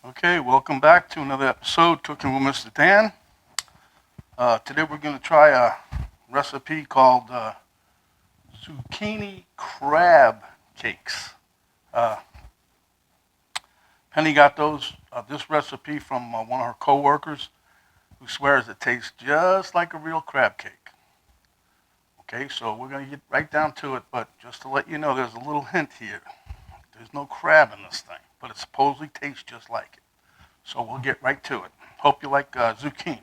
Okay, welcome back to another episode Cooking with MrDan. Today we're going to try a recipe called zucchini crab cakes. Penny got this recipe from one of her co-workers who swears it tastes just like a real crab cake. Okay, so we're going to get right down to it, but just to let you know, there's a little hint here. There's no crab in this thing, but it supposedly tastes just like it. So we'll get right to it. Hope you like zucchini.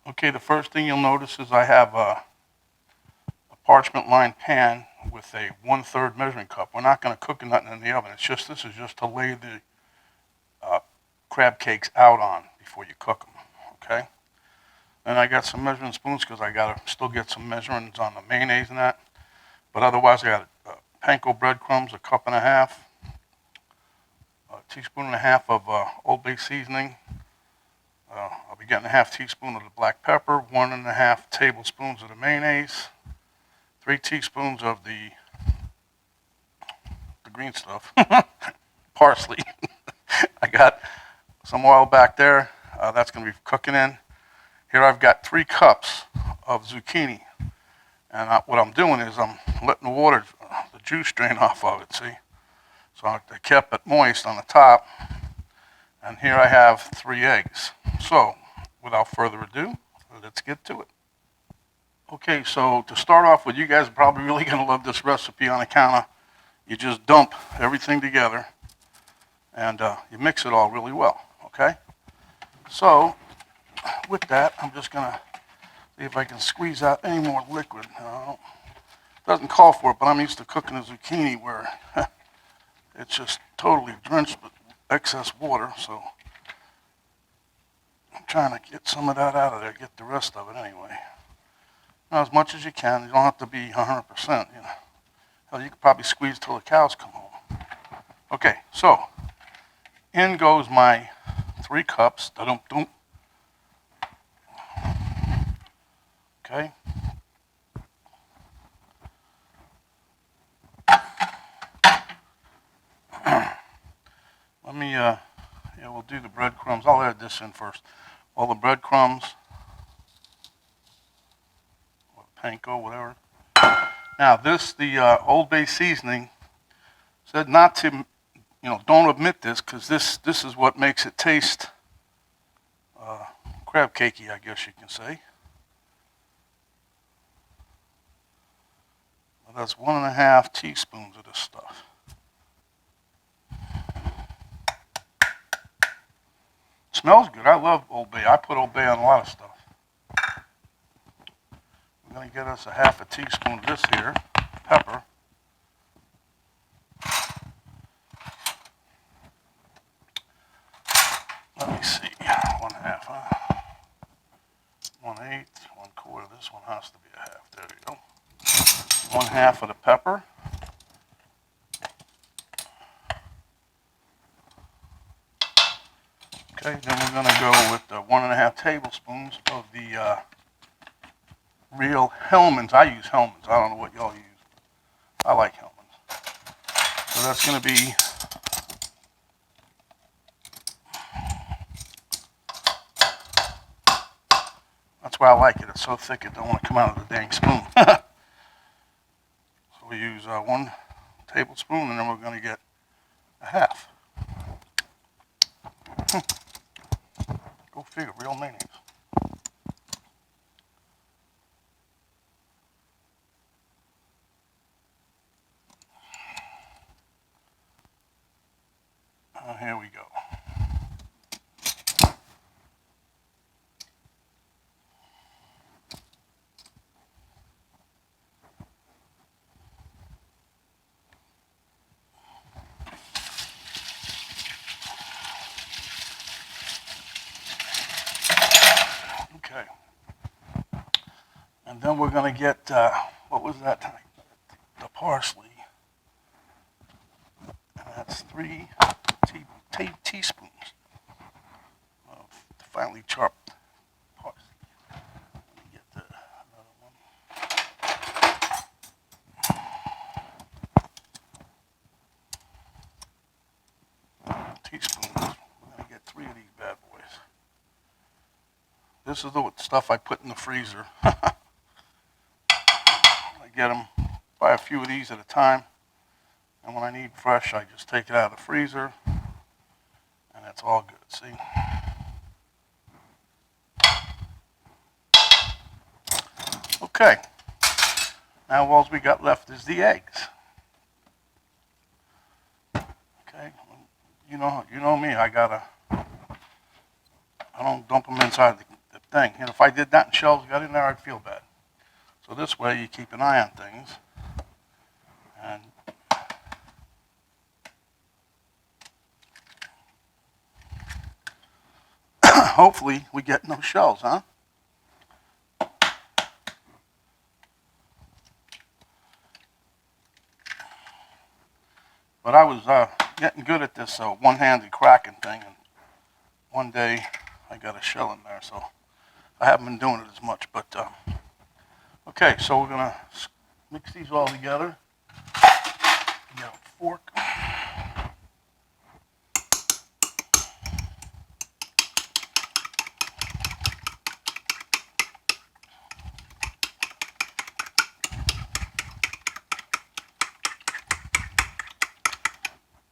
Okay, the first thing you'll notice is I have a parchment lined pan with a 1/3 measuring cup. We're not going to cook nothing in the oven. This is just to lay the crab cakes out on before you cook them. Okay. Then I got some measuring spoons because I got to still get some measurements on the mayonnaise and that. But otherwise, I got panko breadcrumbs, 1.5 cups, a teaspoon and a half of Old Bay seasoning. I'll be getting a 1/2 teaspoon of the black pepper, 1.5 tablespoons of the mayonnaise, 3 teaspoons of the green stuff, parsley. I got some oil back there. That's going to be cooking in. Here I've got 3 cups of zucchini. And what I'm doing is I'm letting the water, the juice drain off of it, see? So I kept it moist on the top. And here I have 3 eggs. So, without further ado, let's get to it. Okay, so to start off with, you guys are probably really going to love this recipe on account of you just dump everything together and you mix it all really well, okay? So, with that, I'm just going to see if I can squeeze out any more liquid. Doesn't call for it, but I'm used to cooking a zucchini where it's just totally drenched with excess water, so I'm trying to get some of that out of there, get the rest of it anyway. Now, as much as you can. You don't have to be 100%, you know. Hell, you could probably squeeze till the cows come home. Okay, so in goes my 3 cups. Da-dum-dum. Okay. Let me, we'll do the breadcrumbs. I'll add this in first. All the breadcrumbs, or panko, whatever. Now this, the Old Bay seasoning, said not to, don't omit this because this is what makes it taste crab cakey, I guess you can say. Well, that's 1.5 teaspoons of this stuff. Smells good. I love Old Bay. I put Old Bay on a lot of stuff. We're going to get us a 1/2 teaspoon of this here, pepper. Let me see. 1/2, huh? 1/8, 1/4. This one has to be a 1/2. There we go. 1/2 of the pepper. Okay, then we're going to go with the 1.5 tablespoons of the real Hellmann's. I use Hellmann's. I don't know what y'all use. I like Hellmann's. So that's going to be that's why I like it. It's so thick it don't want to come out of the dang spoon. So we use 1 tablespoon, and then we're going to get a 1/2. Go figure, real mayonnaise. Here we go. Okay. And then we're going to get, what was that? The parsley. And that's 3 teaspoons of finely chopped parsley. Let me get another one. this is the stuff I put in the freezer. I get them, buy a few of these at a time. And when I need fresh, I just take it out of the freezer. And it's all good, see? Okay. Now all we got left is the eggs. Okay. You know me, I don't dump them inside the thing. And if I did that and shells got in there, I'd feel bad. So this way you keep an eye on things. And hopefully we get no shells, huh? But I was getting good at this one-handed cracking thing, and one day I got a shell in there, so I haven't been doing it as much. But okay, so we're gonna mix these all together. Get a fork.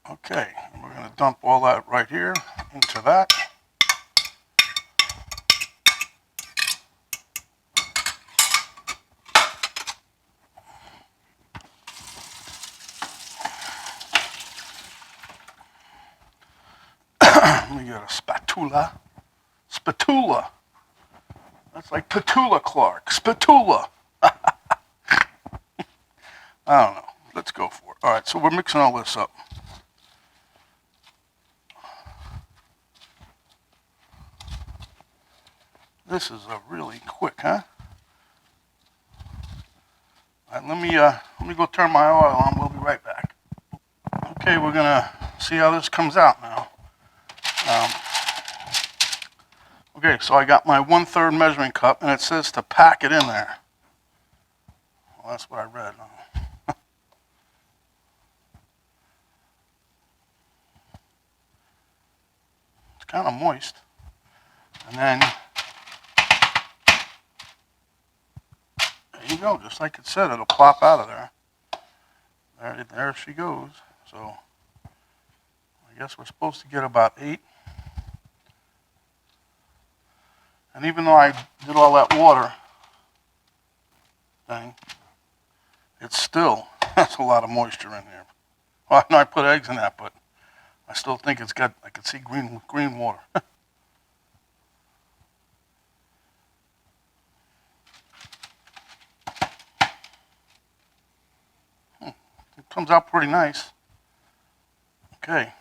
Okay, and we're going to dump all that right here into that. Let me get a spatula. Spatula. That's like Petula Clark. Spatula. I don't know. Let's go for it. All right, so we're mixing all this up. This is a really quick, huh? All right, let me go turn my oil on. We'll be right back. Okay, we're gonna see how this comes out now. Okay, so I got my 1/3 measuring cup, and it says to pack it in there. Well, that's what I read. It's kind of moist, and then there you go, just like it said, it'll plop out of there. There she goes. So I guess we're supposed to get about 8. And even though I did all that water thing, it's still, that's a lot of moisture in there. Well, I know I put eggs in that, but I still think it's got, I can see green water. It comes out pretty nice. Okay.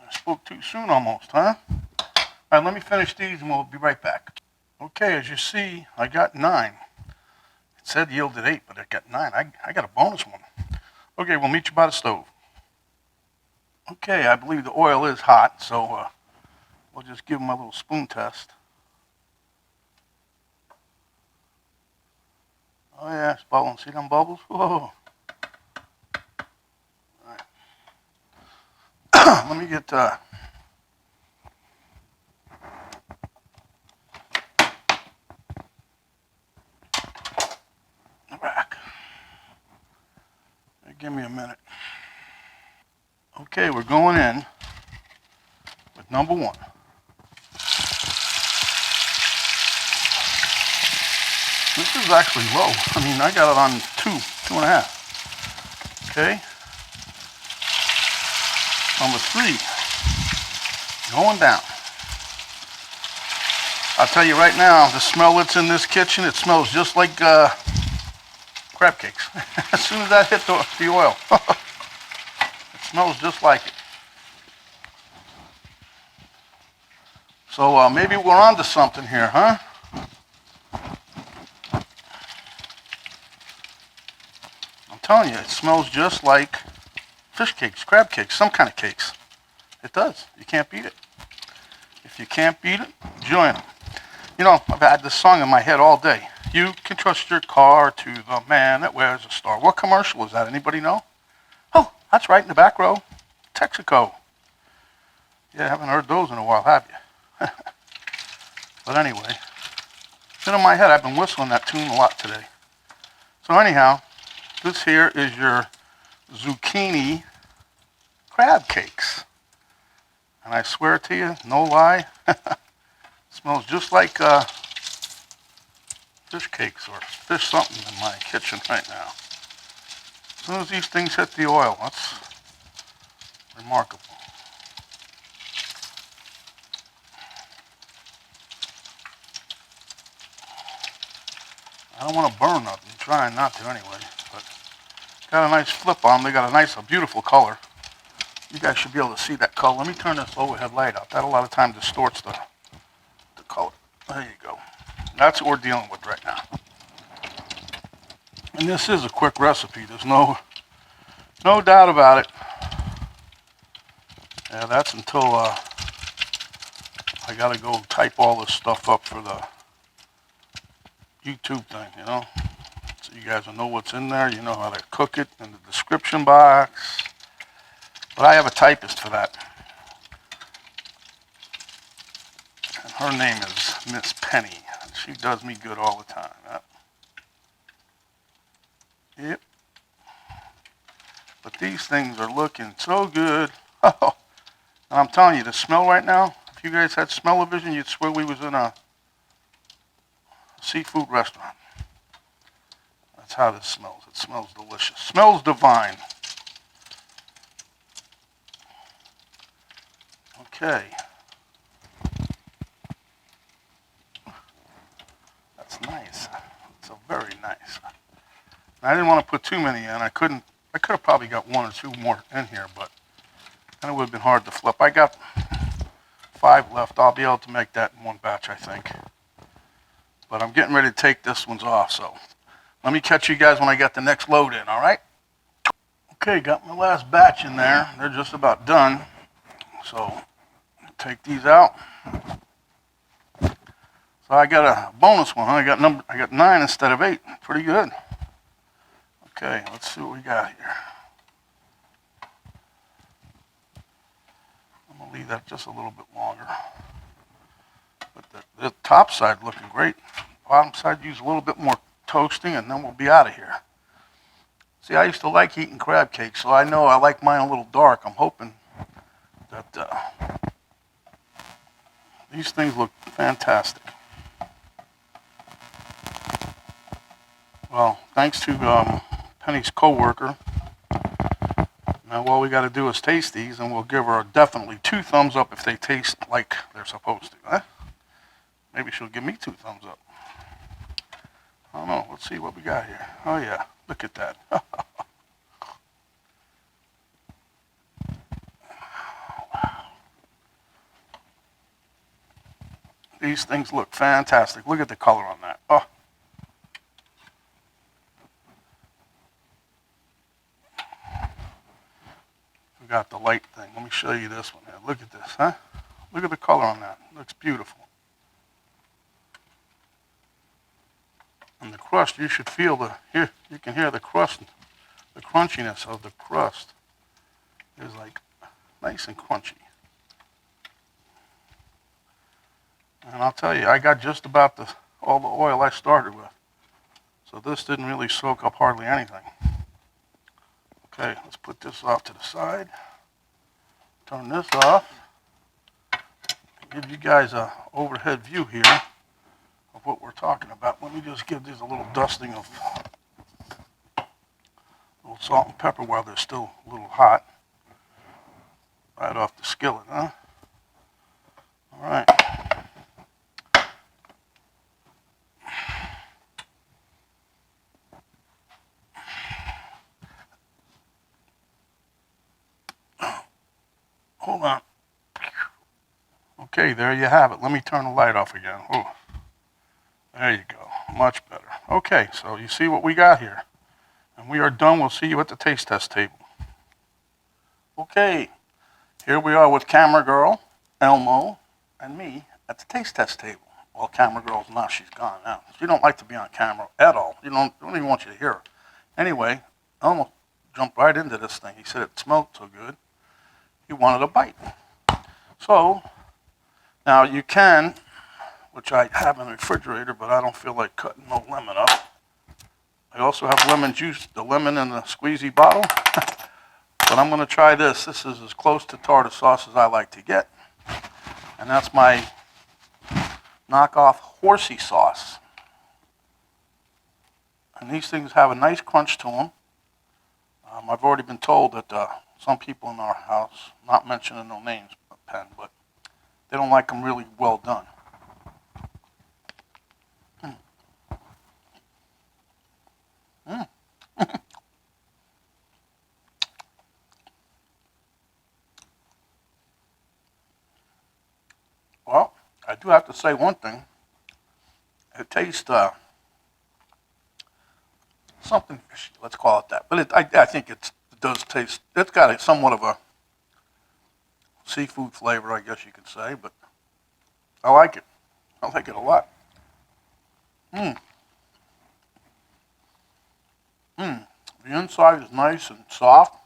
I spoke too soon almost, huh? All right, let me finish these and we'll be right back. Okay, as you see, I got 9. It said yielded 8, but I got 9. I got a bonus one. Okay, we'll meet you by the stove. Okay, I believe the oil is hot, so we'll just give them a little spoon test. Oh yeah, it's bubbling. See them bubbles? Whoa. All right. Let me get the rack. Give me a minute. Okay, we're going in with number 1. This is actually low. I mean, I got it on 2.5. Okay. Number 3, going down. I'll tell you right now, the smell that's in this kitchen, it smells just like crab cakes. As soon as that hit the oil, it smells just like it. So maybe we're on to something here, huh? I'm telling you, it smells just like fish cakes, crab cakes, some kind of cakes. It does. You can't beat it. If you can't beat it, join them. You know, I've had this song in my head all day. You can trust your car to the man that wears a star. What commercial is that? Anybody know? Oh, that's right in the back row. Texaco. Yeah, I haven't heard those in a while, have you? But anyway, it's been in my head. I've been whistling that tune a lot today. So anyhow, this here is your zucchini crab cakes. And I swear to you, no lie, it smells just like fish cakes or fish something in my kitchen right now. As soon as these things hit the oil, that's remarkable. I don't want to burn nothing. I'm trying not to anyway. But got a nice flip on them. They got a beautiful color. You guys should be able to see that color. Let me turn this overhead light up. That a lot of times distorts the color. There you go. That's what we're dealing with right now. And this is a quick recipe. There's no doubt about it. Yeah, that's until I got to go type all this stuff up for the YouTube thing, you know. So you guys will know what's in there. You know how to cook it in the description box. But I have a typist for that. And her name is Miss Penny. She does me good all the time. Yep. But these things are looking so good. Oh, and I'm telling you, the smell right now, if you guys had smell-o-vision, you'd swear we was in a seafood restaurant. That's how this smells. It smells delicious. Smells divine. Okay. That's nice. It's a very nice. I didn't want to put too many in. I could have probably got one or two more in here, but then it would have been hard to flip. I got 5 left. I'll be able to make that in one batch, I think. But I'm getting ready to take this one's off, so let me catch you guys when I get the next load in, all right? Okay, got my last batch in there. They're just about done. So take these out. So I got a bonus one, huh? I got 9 instead of 8. Pretty good. Okay, let's see what we got here. I'm gonna leave that just a little bit longer. But the top side looking great. Bottom side use a little bit more toasting, and then we'll be out of here. See, I used to like eating crab cakes, so I know I like mine a little dark. I'm hoping that these things look fantastic. Well, thanks to Penny's co-worker. Now all we got to do is taste these, and we'll give her definitely 2 thumbs up if they taste like they're supposed to. Huh? Maybe she'll give me 2 thumbs up. I don't know. Let's see what we got here. Oh yeah, look at that. These things look fantastic. Look at the color on that. Oh. We got the light thing. Let me show you this one. Here. Look at this, huh? Look at the color on that. It looks beautiful. And the crust, you should feel you can hear the crust, the crunchiness of the crust is like nice and crunchy. And I'll tell you, I got just about all the oil I started with. So this didn't really soak up hardly anything. Okay, let's put this off to the side. Turn this off. Give you guys an overhead view here of what we're talking about. Let me just give these a little dusting of a little salt and pepper while they're still a little hot. Right off the skillet, huh? All right. Hold on. Okay, there you have it. Let me turn the light off again. Oh, there you go. Much better. Okay, so you see what we got here. And we are done. We'll see you at the taste test table. Okay, here we are with camera girl, Elmo, and me at the taste test table. Well, camera girl's now, she's gone now. She don't like to be on camera at all. Don't even want you to hear her. Anyway, I almost jumped right into this thing. He said it smelled so good. He wanted a bite. So, now you can, which I have in the refrigerator, but I don't feel like cutting no lemon up. I also have lemon juice, the lemon in the squeezy bottle. But I'm going to try this. This is as close to tartar sauce as I like to get. And that's my knockoff horsey sauce. And these things have a nice crunch to them. I've already been told that some people in our house, not mentioning no names, Penn, but they don't like them really well done. Well, I do have to say one thing. It tastes something fishy, let's call it that. But I think it does taste, it's got somewhat of a seafood flavor, I guess you could say, but I like it. I like it a lot. The inside is nice and soft,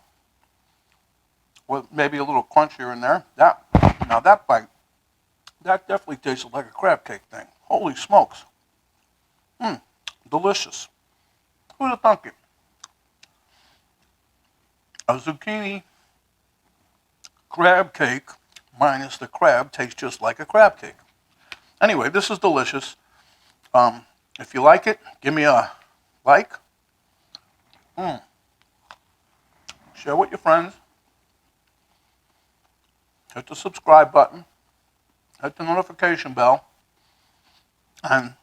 with maybe a little crunchier in there. Now that bite, that definitely tasted like a crab cake thing. Holy smokes. Delicious. Who'd have thunk it? A zucchini crab cake minus the crab tastes just like a crab cake. Anyway, this is delicious. If you like it, give me a like. Share with your friends. Hit the subscribe button. Hit the notification bell. And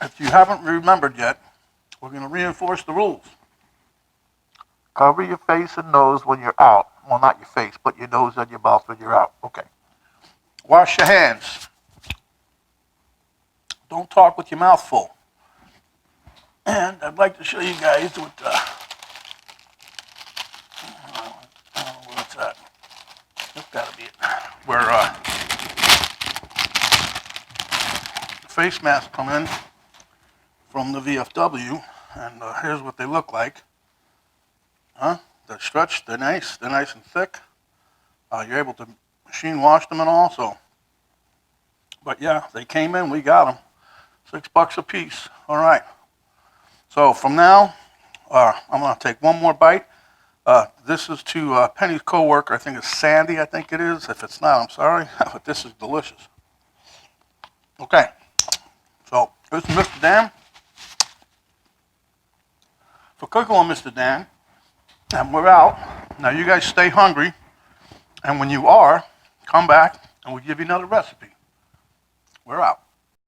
if you haven't remembered yet, we're going to reinforce the rules. Cover your face and nose when you're out. Well, not your face, but your nose and your mouth when you're out. Okay. Wash your hands. Don't talk with your mouth full. And I'd like to show you guys what, what's that? That's got to be it. Where the face masks come in from the VFW, and here's what they look like. They're stretched, they're nice and thick. You're able to machine wash them and all, so. But yeah, they came in, we got them. $6 a piece, all right. So from now, I'm gonna take one more bite. This is to Penny's coworker, I think it's Sandy, I think it is. If it's not, I'm sorry, but this is delicious. Okay, so this is MrDan. For cooking on MrDan, and we're out. Now you guys stay hungry, and when you are, come back and we'll give you another recipe. We're out.